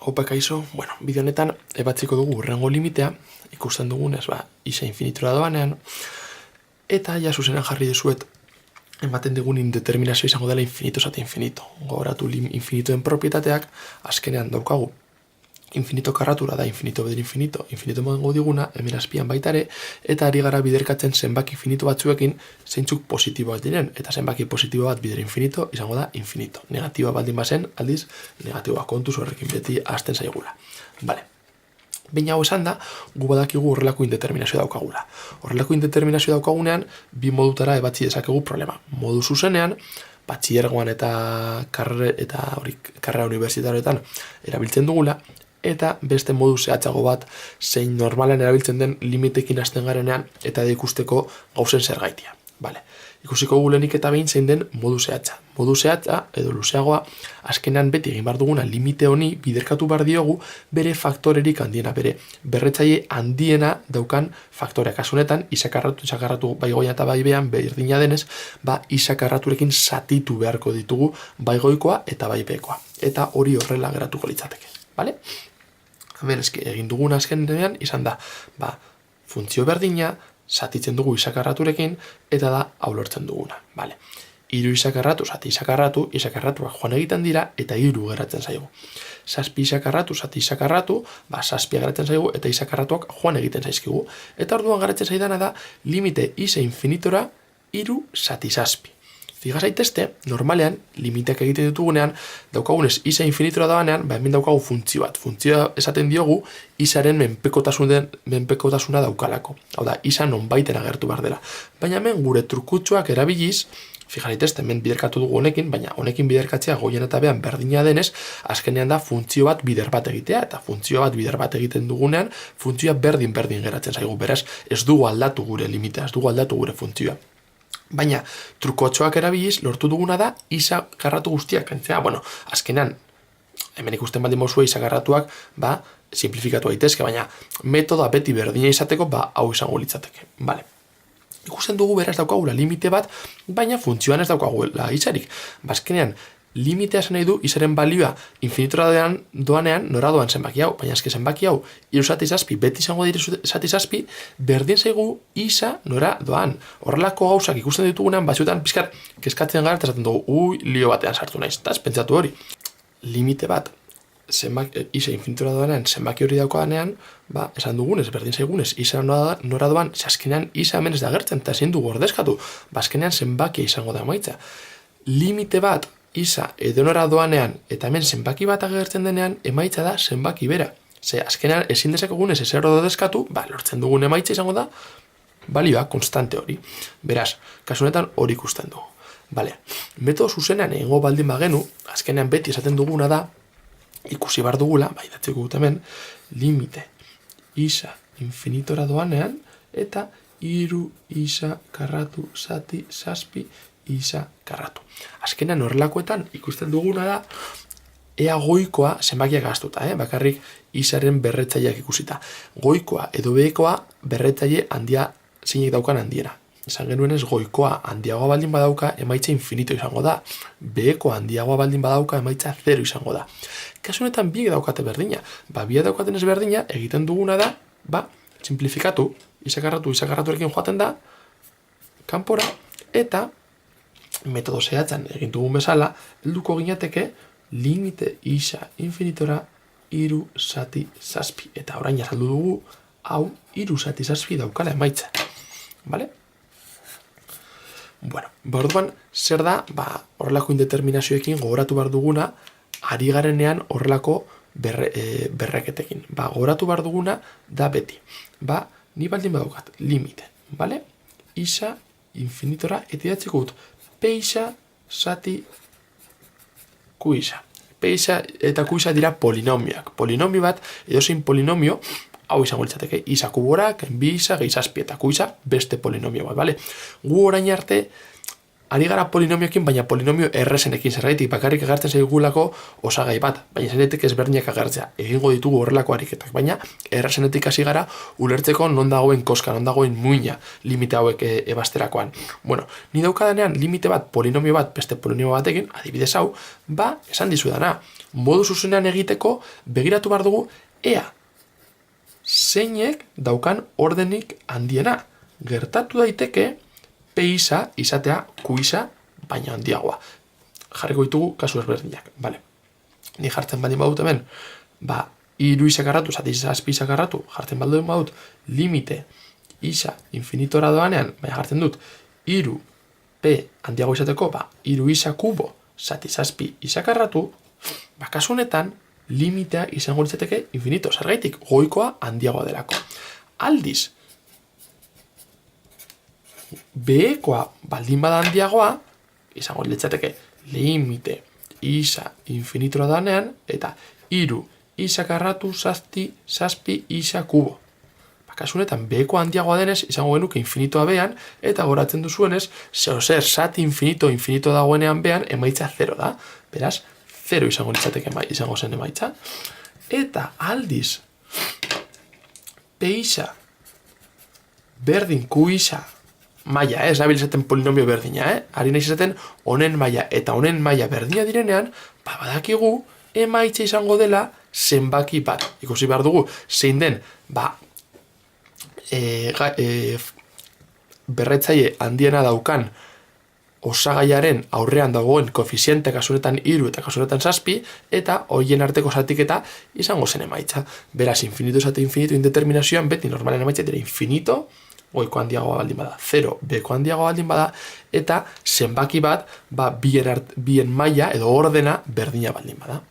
Opa kaixo, bideo honetan ebatziko dugu hurrengo limitea, ikusten dugunez, isa infinitura doanean, eta ja zuzenan jarri dezuet, ematen digun indeterminazio izango dela infinito zati infinito. Gogoratu infinitoen propietateak, azkenean daukagu, infinito karratura da infinito beder infinito, infinito emango diguna, hemen azpian baitare, eta ari gara biderkatzen zenbaki infinito batzuekin zeintzuk positiboak diren, eta zenbaki positibo bat bider infinito izango da infinito. Negatiboa baldin bazen, aldiz, negatiboa kontuz horrekin beti hasten zaigula. Vale. Behin hau esan da, gu badakigu horrelako indeterminazio daukagula. Horrelako indeterminazio daukagunean, bi modutara ebatzi dezakegu problema. Modu zuzenean, batxillergoan eta karrera unibertsitarioetan erabiltzen dugula, eta beste modu zehatzago bat, zein normalean erabiltzen den limitekin hasten garenean, eta da ikusteko gauzen zergaitia. Vale. Ikusiko gulenik eta behin zein den modu zehatza. Modu zehatza, edo luzeagoa, azkenean beti egin behar duguna limite honi biderkatu behar diogu bere faktorerik handiena, bere berretzaile handiena daukan faktoreak. Kasunetan, isakarratu baigoia eta baibean, berdina denez, isakarraturekin zatitu beharko ditugu baigoikoa eta baibekoa. Eta hori horrela geratuko litzateke. Vale? Hemen egin duguna azkenean izan da, funtzio berdina, zatitzen dugu isakarraturekin, eta da hau lortzen duguna. Vale. Hiru isakarratu, zati isakarratuak joan egiten dira, eta hiru geratzen zaigu. Zazpi isakarratu, zati isakarratu, zazpia geratzen zaigu, eta isakarratuak joan egiten zaizkigu. Eta orduan geratzen zaidana da, limite isa infinitora, hiru zati zazpi. Figa zaitezte, normalean, limiteak egiten ditugunean, daukagunez isa infinitura dabanean, hemen daukagu funtzio bat. Funtzioa esaten diogu, isaren menpekotasuna daukalako. Hau da, isa nonbaiten agertu behar dela. Baina hemen gure trukutxoak erabiliz, figa zaitezte, hemen biderkatu dugu honekin, baina honekin biderkatzea goien eta behan berdina denez, azkenean da funtzio bat bider bat egitea, eta funtzio bat bider bat egiten dugunean, funtzioa berdin geratzen zaigu. Beraz, ez dugu aldatu gure limitea, ez dugu aldatu gure funtzioa. Baina, trukotxoak erabiliz, lortu duguna da, isa karratu guztiak kentzea. Azkenean, hemen ikusten baldin mozue isa karratuak, simplifikatu daitezke, baina metodoa beti berdina izateko, hau izango litzateke. Vale. Ikusten dugu beraz daukagula limite bat, baina funtzioan ez daukagula isarik. Azkenean, limitea esan nahi du, isaren balioa infinitura doanean, nora doan zenbaki hau, baina eske zenbaki hau, hiru zati zazpi, beti izango dire zati zazpi, berdin zaigu isa nora doan. Horrelako gauzak ikusten ditugunean, batzuetan pizkat kezkatzen gara, eta esaten dugu, lio batean sartu naiz, eta pentsatu hori. Limite bat, isa infinitura doanean, zenbaki hori daukadanean, esan dugunez, berdin zaigunez, isa nora doan, azkenean isa hemen ez da gertzen, eta ezin dugu ordezkatu, azkenean zenbakia izango da emaitza. Limite bat, isa edonora doanean eta hemen zenbaki bat agertzen denean emaitza da zenbaki bera. Azkenean ezin dezakegunez ezer ordezkatu, lortzen dugun emaitza izango da balioa konstante hori. Beraz, kasu honetan hori ikusten dugu. Metodo zuzenean egingo baldin bagenu, azkenean beti esaten duguna da, ikusi bar dugula, datzeko gut hemen, limite isa infinitora doanean eta hiru isa karratu zati zazpi isa karratu. Azkenean horrelakoetan ikusten duguna da ea goikoa zenbakiak gaztuta, bakarrik isaren berretzaileak ikusita. Goikoa edo behekoa berretzaile handia zeinek daukan handiena. Esan genuenez goikoa handiagoa baldin badauka emaitza infinito izango da. Behekoa handiagoa baldin badauka emaitza 0 izango da. Kasu honetan biek daukate berdina. Biek daukaten ez berdina egiten duguna da, simplifikatu, isakarraturekin joaten da, kanpora, eta metodo zehatzan egin dugun bezala, helduko ginateke limite isa infinitora hiru zati zazpi. Eta orain azaldu dugu, hau hiru zati zazpi daukala emaitza. Bale? Orduan, zer da, horrelako indeterminazioekin gogoratu behar duguna, ari garenean horrelako berreketekin. Gogoratu behar duguna da beti. Ni baldin badaukat, limite. Bale? Isa infinitora, eta idatziko dut, P-isa, zati, Q-isa. P-isa eta Q-isa dira polinomioak. Polinomio bat, edozein polinomio, hau izango litzateke, isa kuborak, bi-isa, gehi-zazpi, eta Q-isa beste polinomio bat, bale? Gu orain arte, ari gara polinomioekin, baina polinomio errezenekin zergaitik, bakarrik agertzen zaigulako osagai bat, baina zenetik ezberdinak agertzea. Egingo ditugu horrelako ariketak, baina errezenetik hasi gara ulertzeko non dagoen koska, non dagoen muina limite hauek ebasterakoan. Ni daukadanean limite bat, polinomio bat, beste polinomio batekin, adibidez hau, esan dizudana. modu zuzenean egiteko begiratu behar dugu ea zeinek daukan ordenik handiena. Gertatu daiteke P isa izatea Q isa baina handiagoa. Jarriko ditugu kasu ezberdinak, bale. Ni jartzen baldin badut hemen, iru isa karratu, zati zazpi isa karratu, jartzen baldin badut, limite isa infinitora doanean, baina jartzen dut, iru P handiago izateko, iru isa kubo, zati zazpi isa karratu, kasu honetan, limitea izango litzateke infinito, zergaitik goikoa handiagoa delako. Aldiz, behekoa baldin bada handiagoa, izango litzateke limite isa infinitora danean, eta iru isa karratu zazpi isa kubo. Kasu honetan, behekoa handiagoa denez, izango genuke infinitoa behan, eta goratzen duzuenez, zer zati infinito dagoenean behan, emaitza 0 da. Beraz, 0 izango litzateke izango zen emaitza. Eta aldiz, P isa berdin Q isa maila, ez nabil izaten polinomio berdina, ari nahi izaten honen maila eta honen maila berdina direnean, badakigu emaitza izango dela zenbaki bat. Ikusi behar dugu, zein den, berretzaile handiena daukan osagaiaren aurrean dagoen koefiziente kasunetan iru eta kasunetan zazpi, eta horien arteko zatiketa izango zen emaitza. Beraz, infinito zate infinito indeterminazioan, beti normalen emaitza dira infinito, goiko handiagoa baldin bada, 0 beko handiagoa baldin bada, eta zenbaki bat, bien maila edo ordena berdina baldin bada.